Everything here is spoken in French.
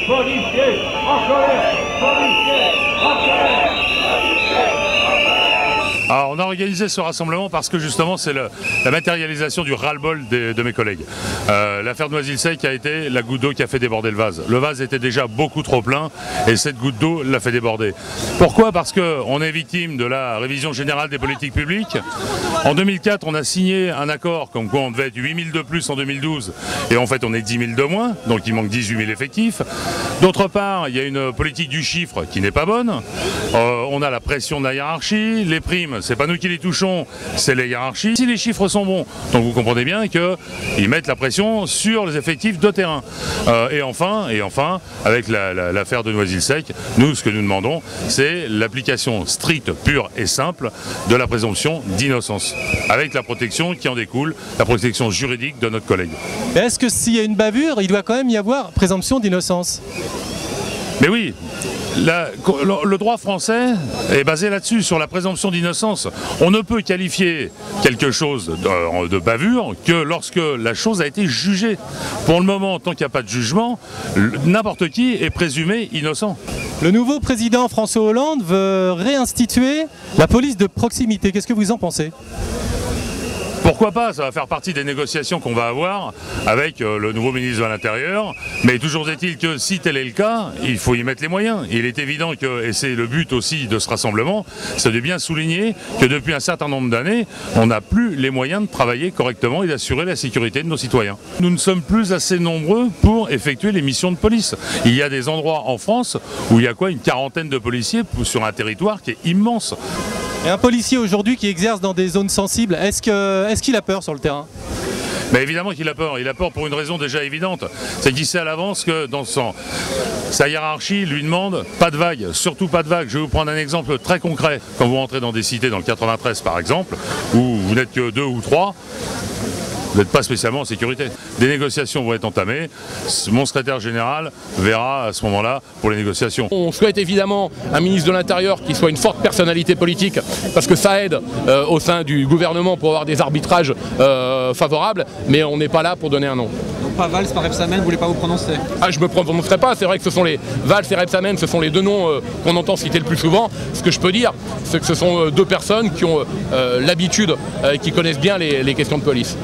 policiers en colère, policiers en colère. Alors, on a organisé ce rassemblement parce que justement c'est la matérialisation du ras-le-bol de mes collègues. L'affaire de Noisy-le-Sec a été la goutte d'eau qui a fait déborder le vase. Le vase était déjà beaucoup trop plein et cette goutte d'eau l'a fait déborder. Pourquoi? Parce qu'on est victime de la révision générale des politiques publiques. En 2004, on a signé un accord comme quoi on devait être 8 000 de plus en 2012 et en fait on est 10 000 de moins, donc il manque 18 000 effectifs. D'autre part, il y a une politique du chiffre qui n'est pas bonne. On a la pression de la hiérarchie, les primes, c'est pas nous qui les touchons, c'est les hiérarchies. Si les chiffres sont bons, donc vous comprenez bien qu'ils mettent la pression sur les effectifs de terrain. Et enfin, avec l'affaire de Noisy-le-Sec, nous, ce que nous demandons, c'est l'application stricte, pure et simple de la présomption d'innocence, avec la protection qui en découle, la protection juridique de notre collègue. Est-ce que s'il y a une bavure, il doit quand même y avoir présomption d'innocence? Mais oui, le droit français est basé là-dessus, sur la présomption d'innocence. On ne peut qualifier quelque chose de bavure que lorsque la chose a été jugée. Pour le moment, tant qu'il n'y a pas de jugement, n'importe qui est présumé innocent. Le nouveau président François Hollande veut réinstituer la police de proximité. Qu'est-ce que vous en pensez ? Pourquoi pas, ça va faire partie des négociations qu'on va avoir avec le nouveau ministre de l'Intérieur, mais toujours est-il que si tel est le cas, il faut y mettre les moyens. Il est évident que, et c'est le but aussi de ce rassemblement, c'est de bien souligner que depuis un certain nombre d'années, on n'a plus les moyens de travailler correctement et d'assurer la sécurité de nos citoyens. Nous ne sommes plus assez nombreux pour effectuer les missions de police. Il y a des endroits en France où il y a une quarantaine de policiers sur un territoire qui est immense. Et un policier aujourd'hui qui exerce dans des zones sensibles, est-ce qu'il a peur sur le terrain ? Mais évidemment qu'il a peur. Il a peur pour une raison déjà évidente. C'est qu'il sait à l'avance que dans sa hiérarchie lui demande pas de vagues, surtout pas de vagues. Je vais vous prendre un exemple très concret. Quand vous rentrez dans des cités, dans le 93 par exemple, où vous n'êtes que 2 ou 3, vous n'êtes pas spécialement en sécurité. Des négociations vont être entamées. Mon secrétaire général verra à ce moment-là pour les négociations. On souhaite évidemment un ministre de l'Intérieur qui soit une forte personnalité politique parce que ça aide au sein du gouvernement pour avoir des arbitrages favorables, mais on n'est pas là pour donner un nom. Donc pas Valls, pas Rebsamen, vous ne voulez pas vous prononcer? Ah, je me prononcerai pas, c'est vrai que ce sont les Valls et Rebsamen, ce sont les deux noms qu'on entend citer le plus souvent. Ce que je peux dire, c'est que ce sont deux personnes qui ont l'habitude, qui connaissent bien les questions de police.